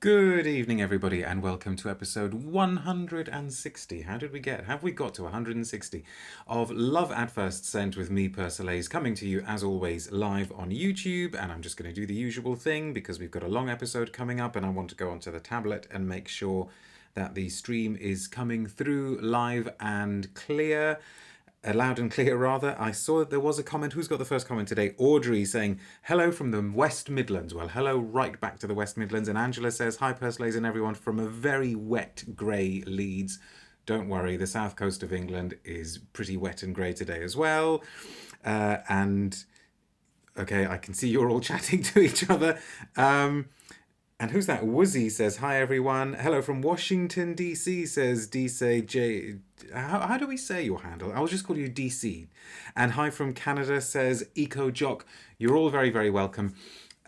Good evening, everybody, and welcome to episode 160. Have we got to 160 of Love at First Scent with me, Persolaise, coming to you as always live on YouTube. And I'm just going to do the usual thing because we've got a long episode coming up and I want to go onto the tablet and make sure that the stream is coming through live and clear. Loud and clear, rather. I saw that there was a comment. Who's got the first comment today? Audrey saying, hello from the West Midlands. Well, hello right back to the West Midlands. And Angela says, hi, Persolaise and everyone from a very wet, grey Leeds. Don't worry, the south coast of England is pretty wet and grey today as well. And, okay, I can see you're all chatting to each other. And who's that? Woozy says, hi everyone. Hello from Washington, D.C. says DC J. How do we say your handle? I'll just call you DC. And hi from Canada says, Eco Jock. You're all very, very welcome.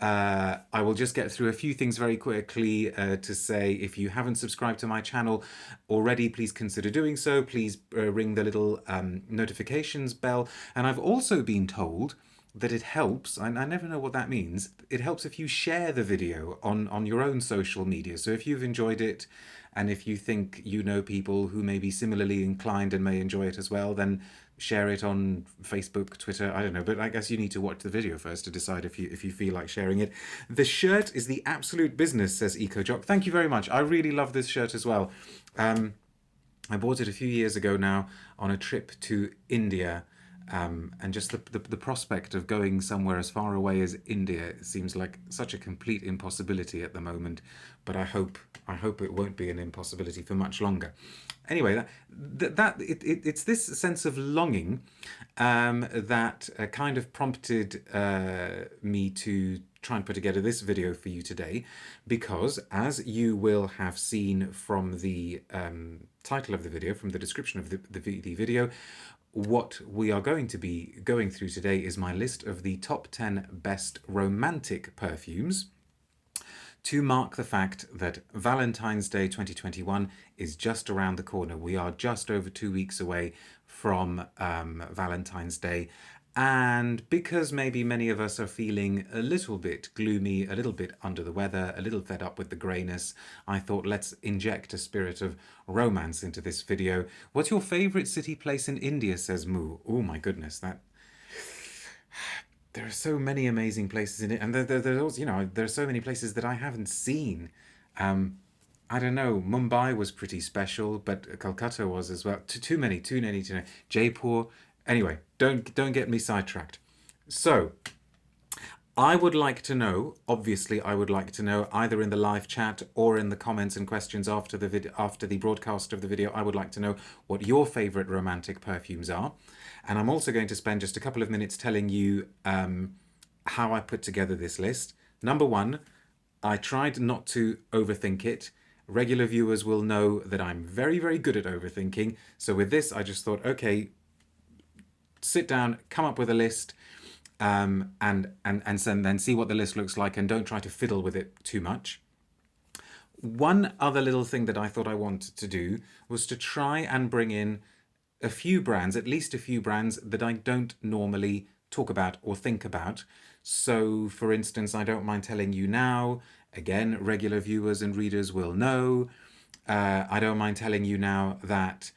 I will just get through a few things very quickly to say if you haven't subscribed to my channel already, please consider doing so. Please ring the little notifications bell. And I've also been told that it helps, I never know what that means, it helps if you share the video on your own social media. So if you've enjoyed it and if you think you know people who may be similarly inclined and may enjoy it as well, then share it on Facebook, Twitter, I don't know, but I guess you need to watch the video first to decide if you feel like sharing it. The shirt is the absolute business, says EcoJock. Thank you very much. I really love this shirt as well. I bought it a few years ago now on a trip to India. And just the prospect of going somewhere as far away as India seems like such a complete impossibility at the moment. But I hope it won't be an impossibility for much longer. Anyway, it's this sense of longing that kind of prompted me to try and put together this video for you today, because as you will have seen from the title of the video, from the description of the video, what we are going to be going through today is my list of the top 10 best romantic perfumes to mark the fact that Valentine's Day 2021 is just around the corner. We are just over 2 weeks away from Valentine's Day. And because maybe many of us are feeling a little bit gloomy, a little bit under the weather, a little fed up with the greyness, I thought let's inject a spirit of romance into this video. What's your favourite city place in India, says Moo. Oh my goodness, that... There are so many amazing places in it, and there's there are so many places that I haven't seen. I don't know, Mumbai was pretty special, but Calcutta was as well. Too many. Jaipur. Anyway, don't get me sidetracked. So, I would like to know, obviously I would like to know, either in the live chat or in the comments and questions after the broadcast of the video, I would like to know what your favourite romantic perfumes are. And I'm also going to spend just a couple of minutes telling you how I put together this list. Number one, I tried not to overthink it. Regular viewers will know that I'm very, very good at overthinking. So with this, I just thought, okay, sit down, come up with a list, and then see what the list looks like, and don't try to fiddle with it too much. One other little thing that I thought I wanted to do was to try and bring in a few brands, at least a few brands that I don't normally talk about or think about. So, for instance, I don't mind telling you now, again, regular viewers and readers will know, I don't mind telling you now that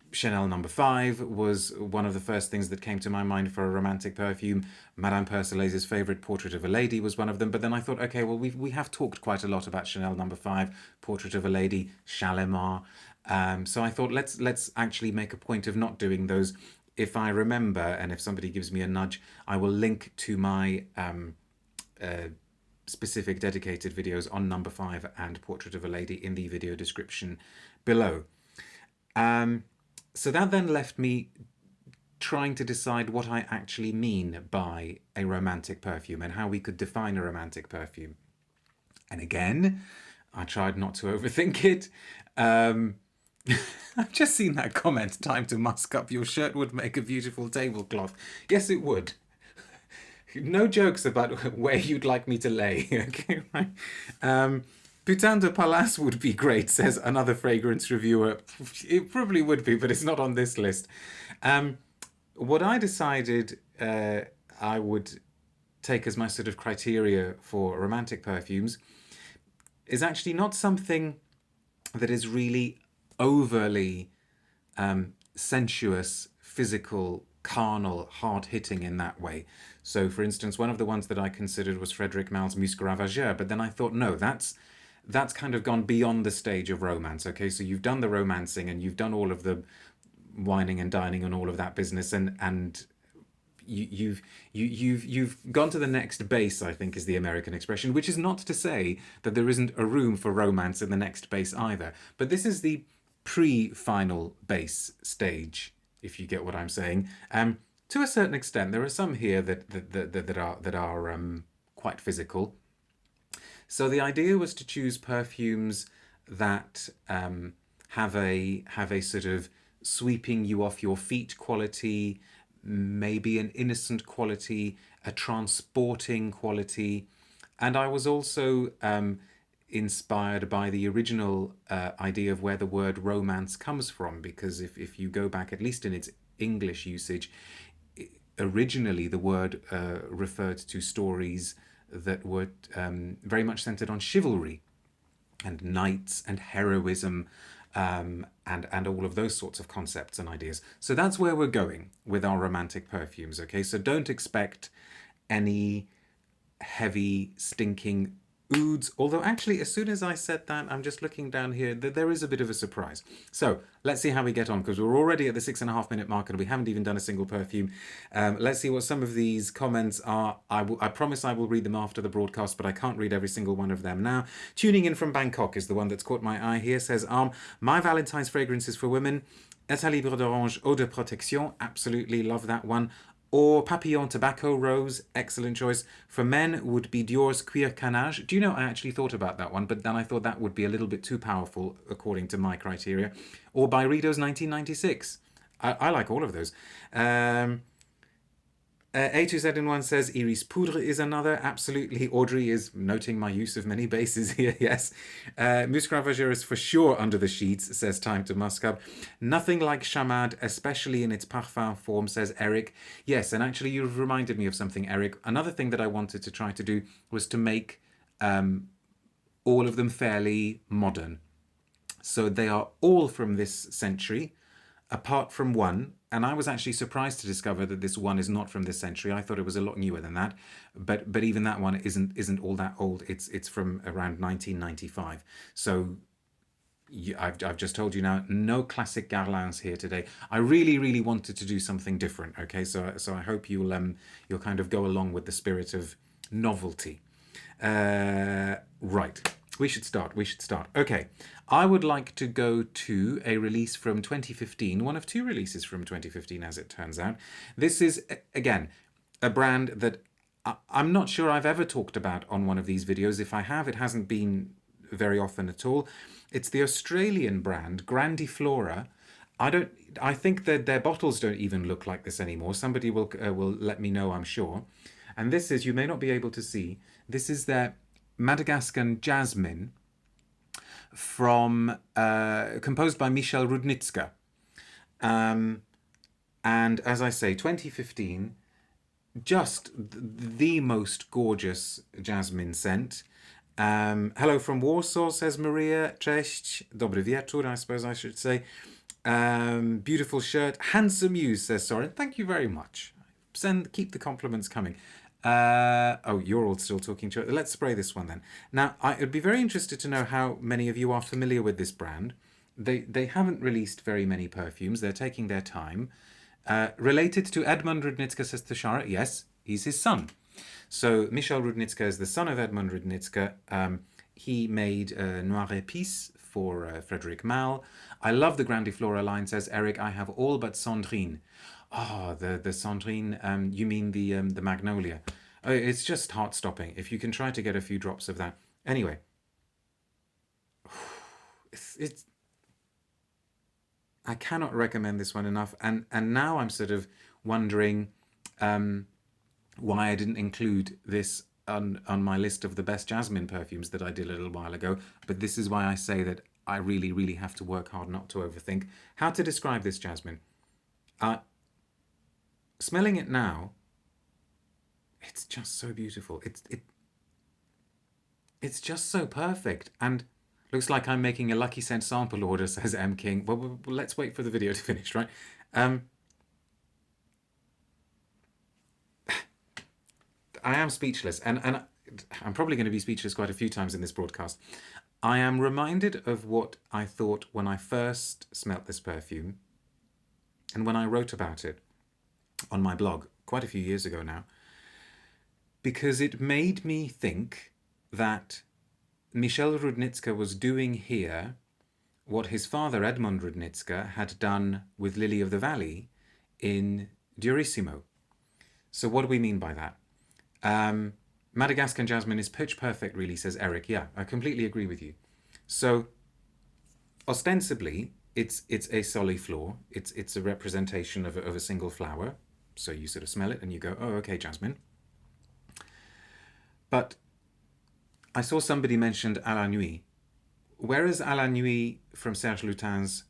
Chanel No. 5 was one of the first things that came to my mind for a romantic perfume. Madame Persolaise's favourite, Portrait of a Lady, was one of them. But then I thought, okay, well, we have talked quite a lot about Chanel No. 5, Portrait of a Lady, Shalimar. So I thought, let's actually make a point of not doing those. If I remember, and if somebody gives me a nudge, I will link to my specific dedicated videos on No. 5 and Portrait of a Lady in the video description below. So that then left me trying to decide what I actually mean by a romantic perfume and how we could define a romantic perfume. And again, I tried not to overthink it. I've just seen that comment, time to musk up. Your shirt would make a beautiful tablecloth. Yes, it would. No jokes about where you'd like me to lay. Okay, right. Putain de Palace would be great, says another fragrance reviewer. It probably would be, but it's not on this list. What I decided I would take as my sort of criteria for romantic perfumes is actually not something that is really overly sensuous, physical, carnal, hard-hitting in that way. So, for instance, one of the ones that I considered was Frederic Malle's Musc Ravageur, but then I thought, no, that's kind of gone beyond the stage of romance. Okay, so you've done the romancing and you've done all of the whining and dining and all of that business, and you've gone to the next base, I think is the American expression, which is not to say that there isn't a room for romance in the next base either. But this is the pre-final base stage, if you get what I'm saying. To a certain extent, there are some here that are quite physical. So the idea was to choose perfumes that have a sort of sweeping you off your feet quality, maybe an innocent quality, a transporting quality. And I was also inspired by the original idea of where the word romance comes from, because if you go back, at least in its English usage, originally the word referred to stories that were very much centered on chivalry and knights and heroism, and all of those sorts of concepts and ideas. So that's where we're going with our romantic perfumes, okay? So don't expect any heavy, stinking ouds. Although actually, as soon as I said that, I'm just looking down here, there is a bit of a surprise. So let's see how we get on, because we're already at the 6.5 minute mark and we haven't even done a single perfume. Let's see what some of these comments are. I promise I will read them after the broadcast, but I can't read every single one of them now. Tuning in from Bangkok is the one that's caught my eye here. Says, my Valentine's fragrance is for women. État libre d'orange, eau de protection. Absolutely love that one. Or Papillon Tobacco Rose, excellent choice. For men would be Dior's Cuir Canage. Do you know, I actually thought about that one, but then I thought that would be a little bit too powerful according to my criteria. Or Byredo's 1996. I like all of those. A2Z1 says Iris Poudre is another. Absolutely. Audrey is noting my use of many bases here. Yes. Musc Ravageur is for sure under the sheets, says Time to Muscab. Nothing like Chamade, especially in its parfum form, says Eric. Yes, and actually you've reminded me of something, Eric. Another thing that I wanted to try to do was to make all of them fairly modern. So they are all from this century, apart from one. And I was actually surprised to discover that this one is not from this century. I thought it was a lot newer than that, but even that one isn't all that old. It's from around 1995. So I've just told you now, no classic Garlins here today. I really wanted to do something different. Okay, so I hope you'll kind of go along with the spirit of novelty. Right. We should start. Okay. I would like to go to a release from 2015, one of two releases from 2015, as it turns out. This is, again, a brand that I'm not sure I've ever talked about on one of these videos. If I have, it hasn't been very often at all. It's the Australian brand, Grandiflora. I think that their bottles don't even look like this anymore. Somebody will let me know, I'm sure. And this is, you may not be able to see, this is their Madagascan Jasmine, from composed by Michel Rudnitska. And as I say, 2015, just the most gorgeous jasmine scent. Hello from Warsaw, says Maria. Cześć, dobry wieczór, I suppose I should say. Beautiful shirt. Handsome you, says Soren. Thank you very much. Keep the compliments coming. Oh, you're all still talking to it. Let's spray this one then. Now, I'd be very interested to know how many of you are familiar with this brand. They haven't released very many perfumes. They're taking their time. Related to Edmund Rudnitska, says Tashara. Yes, he's his son. So Michel Rudnitska is the son of Edmund Rudnitska. He made Noir Épice for Frederic Malle. I love the Grandiflora line, says Eric. I have all but Sandrine. Oh, the Sandrine, you mean the Magnolia. Oh, it's just heart-stopping. If you can try to get a few drops of that. Anyway. It's I cannot recommend this one enough. And now I'm sort of wondering why I didn't include this on my list of the best jasmine perfumes that I did a little while ago. But this is why I say that I really have to work hard not to overthink. How to describe this jasmine? Smelling it now, it's just so beautiful. It's just so perfect. And looks like I'm making a Lucky Scent sample order, says M. King. Well, let's wait for the video to finish, right? Um, I am speechless, and I'm probably going to be speechless quite a few times in this broadcast. I am reminded of what I thought when I first smelt this perfume and when I wrote about it on my blog quite a few years ago now, because it made me think that Michel Rudnitska was doing here what his father Edmond Rudnitska had done with Lily of the Valley in Durissimo. So what do we mean by that? Madagascan jasmine is pitch perfect, really, says Eric. Yeah, I completely agree with you. So ostensibly, it's a soliflor. It's a representation of a single flower. So you sort of smell it and you go, oh, okay, jasmine. But I saw somebody mentioned à la nuit. Whereas à la nuit from Serge Lutin's,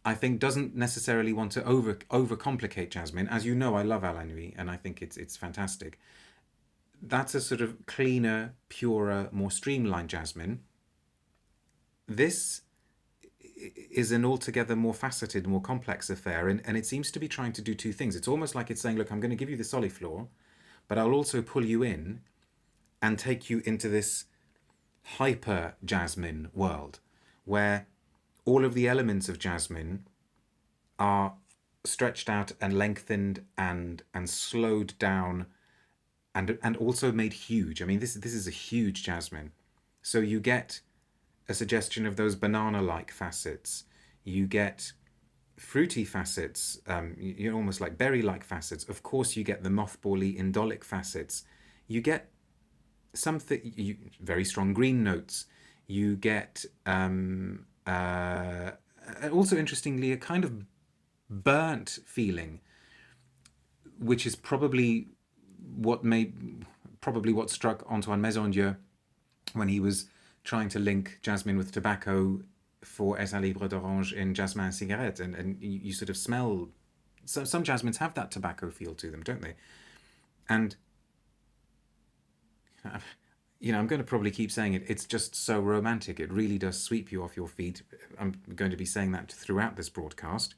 I think, doesn't necessarily want to overcomplicate jasmine. As you know, I love à la nuit and I think it's fantastic. That's a sort of cleaner, purer, more streamlined jasmine. This is an altogether more faceted, more complex affair, and it seems to be trying to do two things. It's almost like it's saying, look, I'm going to give you the soliflor, but I'll also pull you in and take you into this hyper jasmine world where all of the elements of jasmine are stretched out and lengthened and slowed down and also made huge. I mean, this is a huge jasmine. So you get a suggestion of those banana-like facets. You get fruity facets, almost like berry-like facets. Of course, you get the mothbally indolic facets. You get very strong green notes. You get also interestingly a kind of burnt feeling, which is probably what struck Antoine Maisondieu when he was trying to link jasmine with tobacco for Es un livre d'orange in Jasmine Cigarette, and you sort of smell. Some jasmines have that tobacco feel to them, don't they? And I'm going to probably keep saying it. It's just so romantic. It really does sweep you off your feet. I'm going to be saying that throughout this broadcast.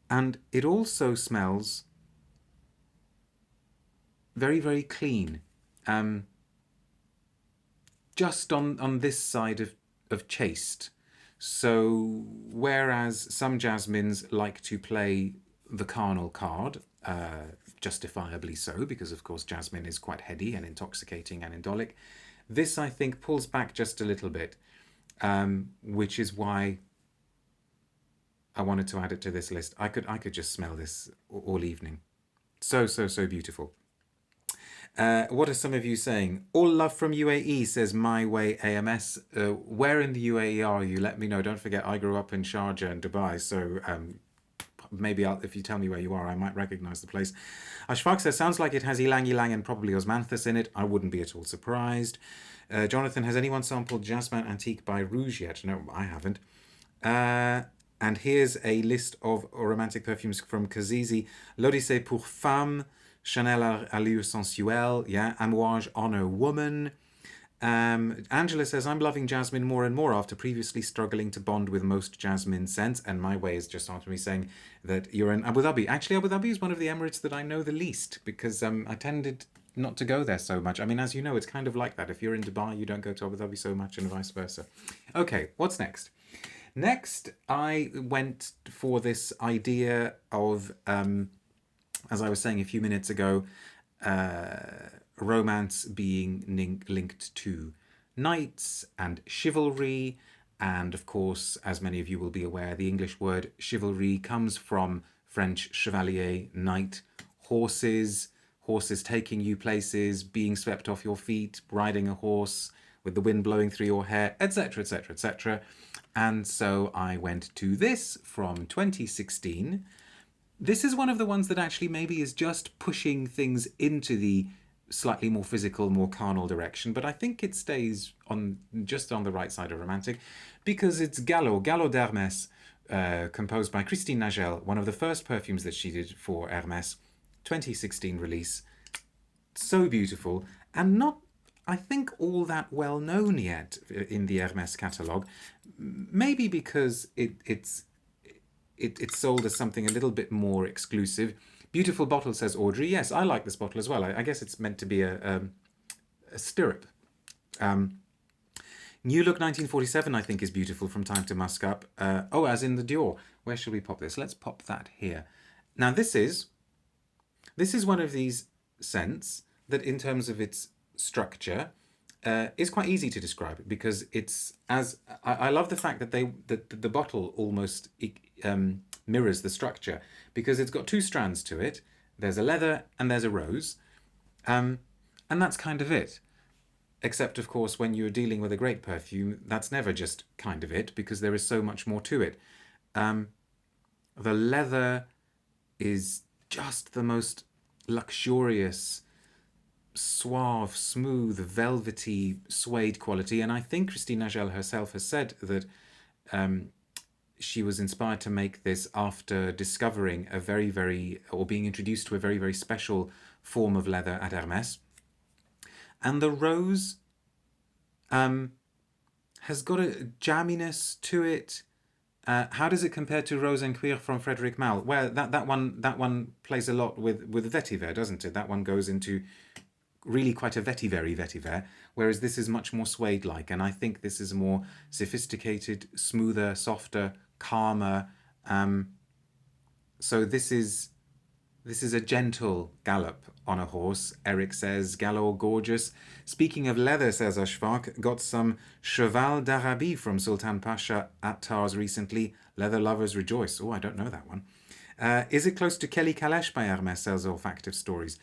And it also smells very, very clean. Just on this side of chaste. So whereas some jasmines like to play the carnal card, justifiably so, because of course jasmine is quite heady and intoxicating and indolic, this I think pulls back just a little bit, which is why I wanted to add it to this list. I could just smell this all evening. So beautiful. What are some of you saying? All love from UAE, says My Way AMS. Where in the UAE are you? Let me know. Don't forget, I grew up in Sharjah and Dubai, so maybe if you tell me where you are, I might recognize the place. Ashfaq says, sounds like it has ylang ylang and probably osmanthus in it. I wouldn't be at all surprised. Jonathan, has anyone sampled Jasmine Antique by Rouge yet? No, I haven't. And here's a list of romantic perfumes from Kazizi. L'Odyssée pour Femme, Chanel Allure Sensuelle, yeah, Amouage Honor Woman. Angela says, I'm loving jasmine more and more after previously struggling to bond with most jasmine scents. And My Way is just after me saying that you're in Abu Dhabi. Actually, Abu Dhabi is one of the Emirates that I know the least because I tended not to go there so much. I mean, as you know, it's kind of like that. If you're in Dubai, you don't go to Abu Dhabi so much and vice versa. Okay, what's next? Next, I went for this idea of, as I was saying a few minutes ago, romance being linked to knights and chivalry. And of course, as many of you will be aware, the English word chivalry comes from French chevalier, knight, horses taking you places, being swept off your feet, riding a horse with the wind blowing through your hair, etc., etc., etc. And so I went to this from 2016. This is one of the ones that actually maybe is just pushing things into the slightly more physical, more carnal direction, but I think it stays just on the right side of romantic because it's Galop d'Hermes, composed by Christine Nagel, one of the first perfumes that she did for Hermes, 2016 release. so beautiful and not, I think, all that well known yet in the Hermes catalogue. Maybe because it's sold as something a little bit more exclusive. Beautiful bottle, says Audrey. Yes, I like this bottle as well. I guess it's meant to be a stirrup. New Look 1947, I think, is beautiful from Time to Musk Up. Oh, as in the Dior. Where should we pop this? Let's pop that here. Now, this is one of these scents that, in terms of its structure, is quite easy to describe because it's as I love the fact that the bottle almost mirrors the structure because it's got two strands to it. There's a leather and there's a rose, and that's kind of it. Except, of course, when you're dealing with a great perfume, that's never just kind of it because there is so much more to it. The leather is just the most luxurious, suave, smooth, velvety, suede quality. And I think Christine Nagel herself has said that she was inspired to make this after discovering or being introduced to a very, very special form of leather at Hermes. And the rose has got a jamminess to it. How does it compare to Rose and Cuir from Frederic Malle? Well, that one plays a lot with vetiver, doesn't it? That one goes into really quite a vetiver, whereas this is much more suede-like, and I think this is more sophisticated, smoother, softer, calmer. So this is a gentle gallop on a horse. Eric says, Galop gorgeous. Speaking of leather, says Ashfaq, got some Cheval d'Arabie from Sultan Pasha at Tars recently. Leather lovers rejoice. Oh, I don't know that one. Is it close to Kelly Kalesh by Hermes, says Olfactive Stories?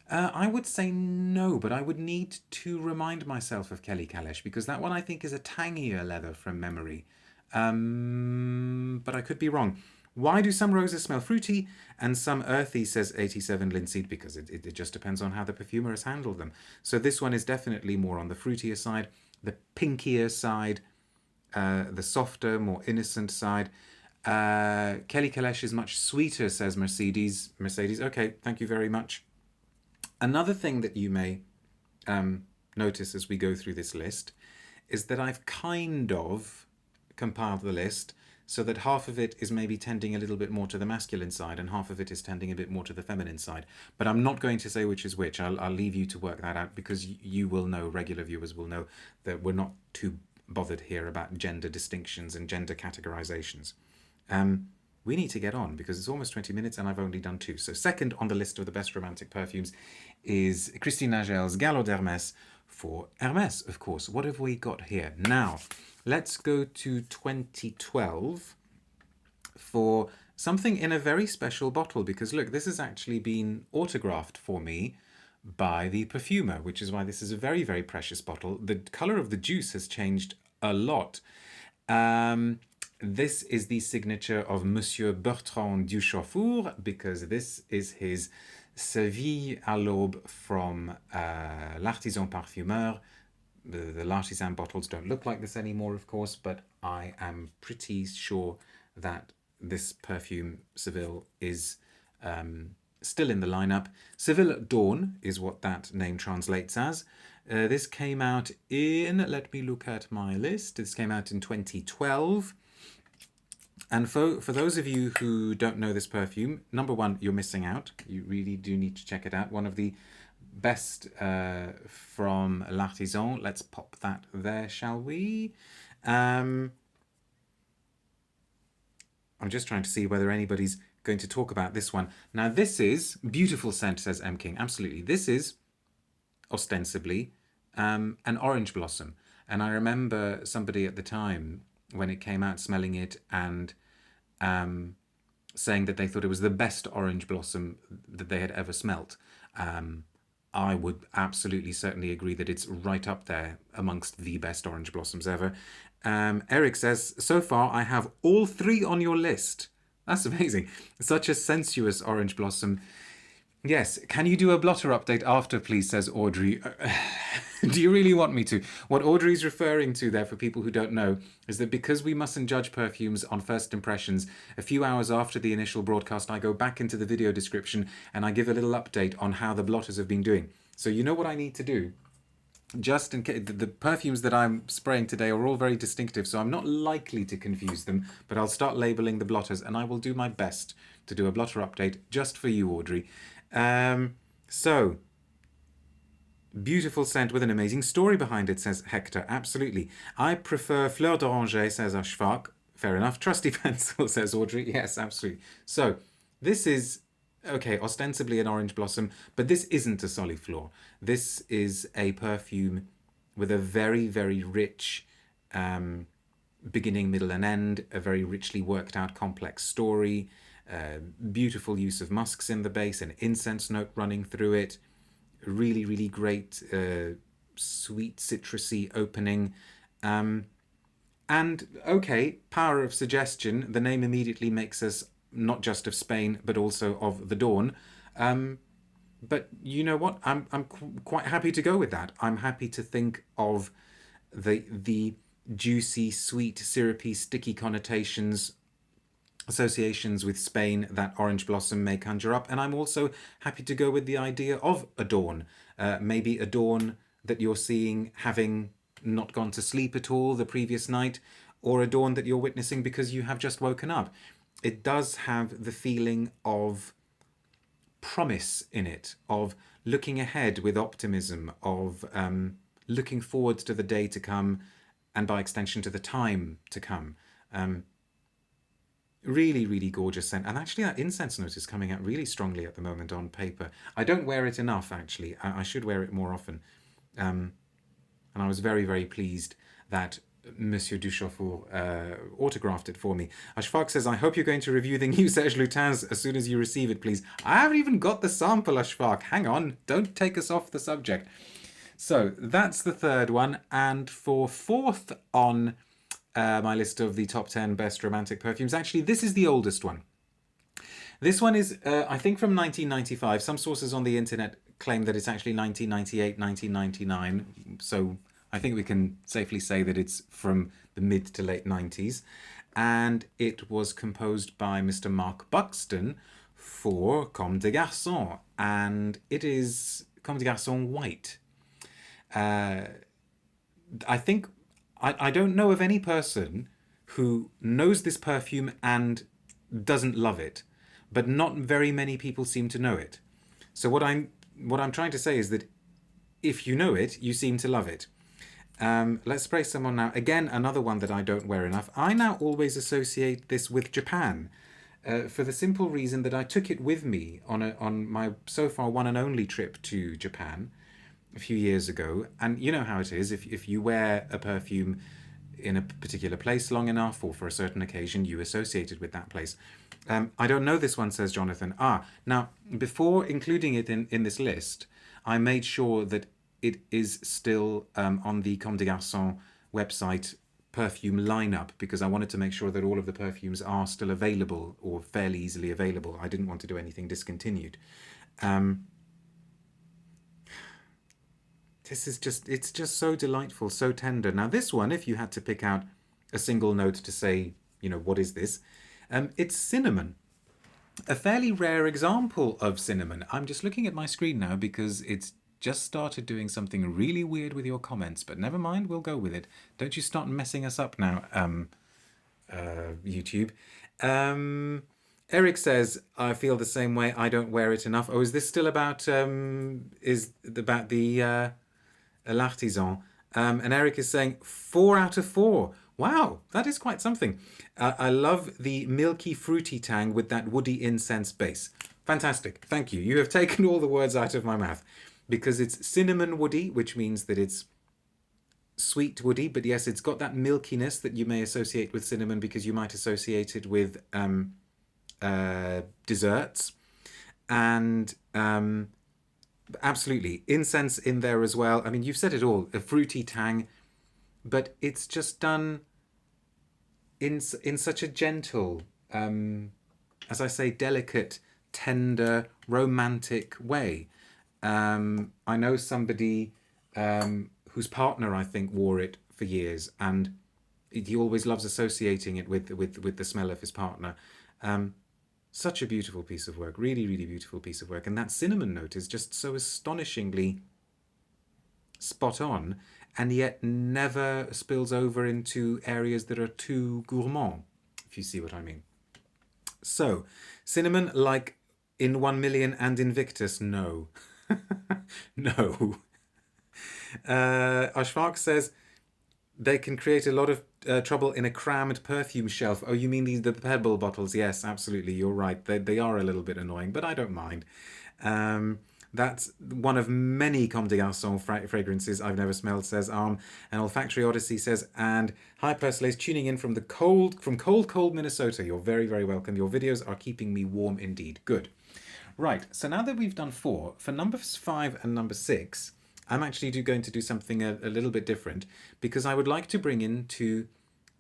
I would say no, but I would need to remind myself of Kelly Kalesh because that one I think is a tangier leather from memory. But I could be wrong. Why do some roses smell fruity and some earthy, says 87 Linseed? Because it just depends on how the perfumer has handled them. So this one is definitely more on the fruitier side, the pinkier side, the softer, more innocent side. Kelly Kalesh is much sweeter, says Mercedes. Okay, thank you very much. Another thing that you may notice as we go through this list is that I've kind of compiled the list so that half of it is maybe tending a little bit more to the masculine side and half of it is tending a bit more to the feminine side. But I'm not going to say which is which. I'll leave you to work that out because you will know, regular viewers will know, that we're not too bothered here about gender distinctions and gender categorizations. We need to get on because it's almost 20 minutes and I've only done 2. So second on the list of the best romantic perfumes is Christine Nagel's Galop d'Hermes for Hermes, of course. What have we got here? Now, let's go to 2012 for something in a very special bottle because, look, this has actually been autographed for me by the Perfumer, which is why this is a very, very precious bottle. The colour of the juice has changed a lot. This is the signature of Monsieur Bertrand Duchaufour because this is his Seville A L'Aube from l'Artisan Parfumeur. The L'Artisan bottles don't look like this anymore, of course, but I am pretty sure that this perfume, Seville, is still in the lineup. Seville Dawn is what that name translates as. This came out in, let me look at my list, this came out in 2012. And for those of you who don't know this perfume, number one, you're missing out. You really do need to check it out. One of the best from L'Artisan. Let's pop that there, shall we? I'm just trying to see whether anybody's going to talk about this one. Now, this is beautiful scent, says M. King. Absolutely. This is ostensibly an orange blossom. And I remember somebody at the time when it came out smelling it and saying that they thought it was the best orange blossom that they had ever smelt. I would absolutely certainly agree that it's right up there amongst the best orange blossoms ever. Eric says, so far I have all 3 on your list. That's amazing. Such a sensuous orange blossom. Yes, can you do a blotter update after, please, says Audrey. Do you really want me to? What Audrey's referring to there, for people who don't know, is that because we mustn't judge perfumes on first impressions, a few hours after the initial broadcast, I go back into the video description and I give a little update on how the blotters have been doing. So you know what I need to do? Just in case, the perfumes that I'm spraying today are all very distinctive, so I'm not likely to confuse them, but I'll start labeling the blotters, and I will do my best to do a blotter update just for you, Audrey. So, beautiful scent with an amazing story behind it, says Hector. Absolutely. I prefer Fleur d'Oranger, says Ashfaq. Fair enough. Trusty Pencil, says Audrey. Yes, absolutely. So, this is, okay, ostensibly an orange blossom, but this isn't a soliflor. This is a perfume with a very, very rich beginning, middle, and end, a very richly worked out complex story, beautiful use of musks in the base, an incense note running through it, really, really great sweet citrusy opening. And okay, power of suggestion. The name immediately makes us not just of Spain, but also of the dawn. But you know what? I'm quite happy to go with that. I'm happy to think of the juicy, sweet, syrupy, sticky connotations, associations with Spain that orange blossom may conjure up. And I'm also happy to go with the idea of a dawn. Maybe a dawn that you're seeing having not gone to sleep at all the previous night, or a dawn that you're witnessing because you have just woken up. It does have the feeling of promise in it, of looking ahead with optimism, of looking forward to the day to come, and by extension to the time to come. Really, really gorgeous scent. And actually that incense note is coming out really strongly at the moment on paper. I don't wear it enough, actually. I should wear it more often. And I was very, very pleased that Monsieur Duchaufour autographed it for me. Ashfaq says, I hope you're going to review the new Serge Lutins as soon as you receive it, please. I haven't even got the sample, Ashfaq. Hang on. Don't take us off the subject. So that's the third one. And for fourth on my list of the top 10 best romantic perfumes, actually, this is the oldest one. This one is, I think, from 1995. Some sources on the internet claim that it's actually 1998, 1999. So I think we can safely say that it's from the mid to late 90s. And it was composed by Mr. Mark Buxton for Comme des Garcons. And it is Comme des Garcons White. I think, I don't know of any person who knows this perfume and doesn't love it. But not very many people seem to know it. So what I'm trying to say is that if you know it, you seem to love it. Let's spray some on now. Again, another one that I don't wear enough. I now always associate this with Japan, for the simple reason that I took it with me on my so far one and only trip to Japan a few years ago. And you know how it is. If you wear a perfume in a particular place long enough, or for a certain occasion, you associate it with that place. I don't know this one, says Jonathan. Now, before including it in this list, I made sure that it is still on the Comme des Garcons website perfume lineup, because I wanted to make sure that all of the perfumes are still available, or fairly easily available. I didn't want to do anything discontinued. This is it's just so delightful, so tender. Now this one, if you had to pick out a single note to say, what is this? It's cinnamon. A fairly rare example of cinnamon. I'm just looking at my screen now because it's just started doing something really weird with your comments, but never mind, we'll go with it. Don't you start messing us up now, YouTube. Eric says, I feel the same way, I don't wear it enough. Oh, is this still about the L'Artisan? And Eric is saying 4 out of 4. Wow, that is quite something. I love the milky fruity tang with that woody incense base. Fantastic, thank you. You have taken all the words out of my mouth, because it's cinnamon woody, which means that it's sweet woody, but yes, it's got that milkiness that you may associate with cinnamon, because you might associate it with desserts. And absolutely, incense in there as well. I mean, you've said it all, a fruity tang, but it's just done in such a gentle, as I say, delicate, tender, romantic way. I know somebody whose partner, I think, wore it for years, and he always loves associating it with the smell of his partner. Such a beautiful piece of work, really, really beautiful piece of work. And that cinnamon note is just so astonishingly spot on, and yet never spills over into areas that are too gourmand, if you see what I mean. So, cinnamon, like in 1 Million and Invictus, no. No. Ashfaq says, they can create a lot of trouble in a crammed perfume shelf. Oh, you mean the pebble bottles? Yes, absolutely. You're right. They are a little bit annoying, but I don't mind. That's one of many Comme des Garcons fragrances I've never smelled, says Arm. And Olfactory Odyssey says, and hi Persolaise, tuning in from cold Minnesota. You're very, very welcome. Your videos are keeping me warm indeed. Good. Right, so now that we've done 4, for numbers 5 and number 6, I'm actually going to do something a little bit different, because I would like to bring in 2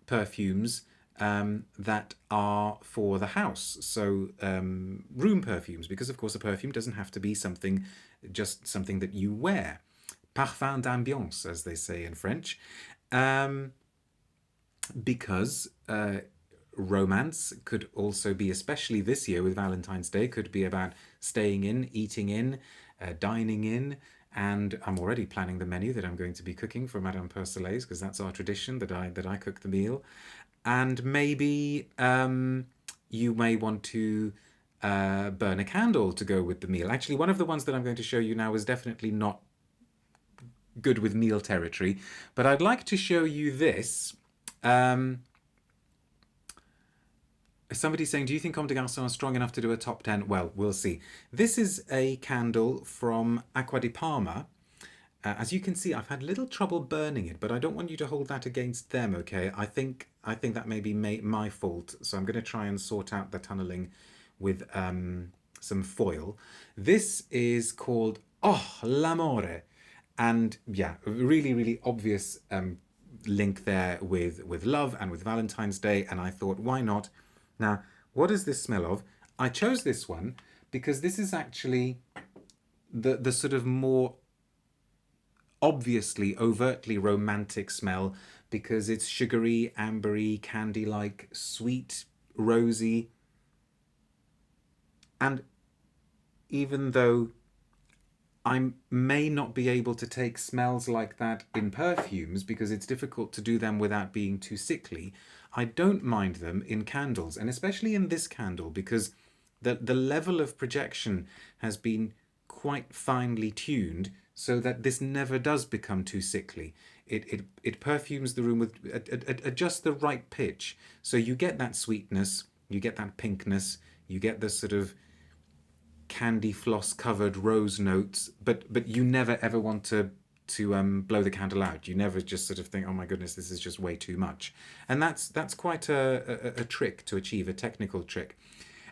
perfumes that are for the house. So room perfumes, because of course a perfume doesn't have to be just something that you wear. Parfum d'ambiance, as they say in French. Because romance could also be, especially this year with Valentine's Day, could be about staying in, eating in, dining in. And I'm already planning the menu that I'm going to be cooking for Madame Persolaise, because that's our tradition that I cook the meal. And maybe you may want to burn a candle to go with the meal. Actually, one of the ones that I'm going to show you now is definitely not good with meal territory, but I'd like to show you this. Somebody's saying, do you think Comme des Garcons are strong enough to do a top 10? Well, we'll see. This is a candle from Acqua Di Parma. As you can see, I've had little trouble burning it, but I don't want you to hold that against them, okay? I think that may be my fault, so I'm going to try and sort out the tunneling with some foil. This is called Oh, l'amore. And yeah, really, really obvious link there with love and with Valentine's Day, and I thought, why not? Now, what does this smell of? I chose this one because this is actually the sort of more obviously, overtly romantic smell, because it's sugary, ambery, candy-like, sweet, rosy. And even though I may not be able to take smells like that in perfumes because it's difficult to do them without being too sickly, I don't mind them in candles, and especially in this candle, because the level of projection has been quite finely tuned so that this never does become too sickly. It perfumes the room with at just the right pitch. So you get that sweetness, you get that pinkness, you get the sort of candy floss covered rose notes, but you never ever want to blow the candle out. You never just sort of think, oh my goodness, this is just way too much. And that's quite a trick to achieve, a technical trick.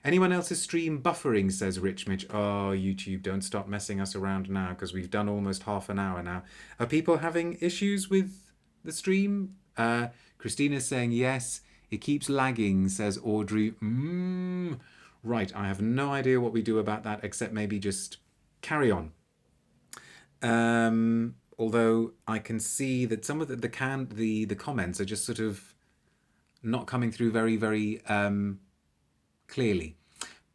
Anyone else's stream buffering, says Rich Mitch. Oh, YouTube, don't stop messing us around now, because we've done almost half an hour now. Are people having issues with the stream? Christina's saying yes. It keeps lagging, says Audrey. Right, I have no idea what we do about that, except maybe just carry on. Although I can see that some of the comments are just sort of not coming through very, very clearly.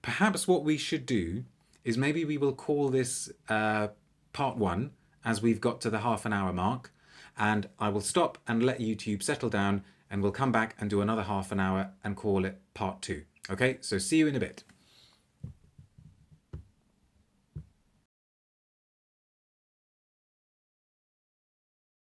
Perhaps what we should do is maybe we will call this part 1, as we've got to the half an hour mark, and I will stop and let YouTube settle down, and we'll come back and do another half an hour and call it part 2. Okay, so see you in a bit.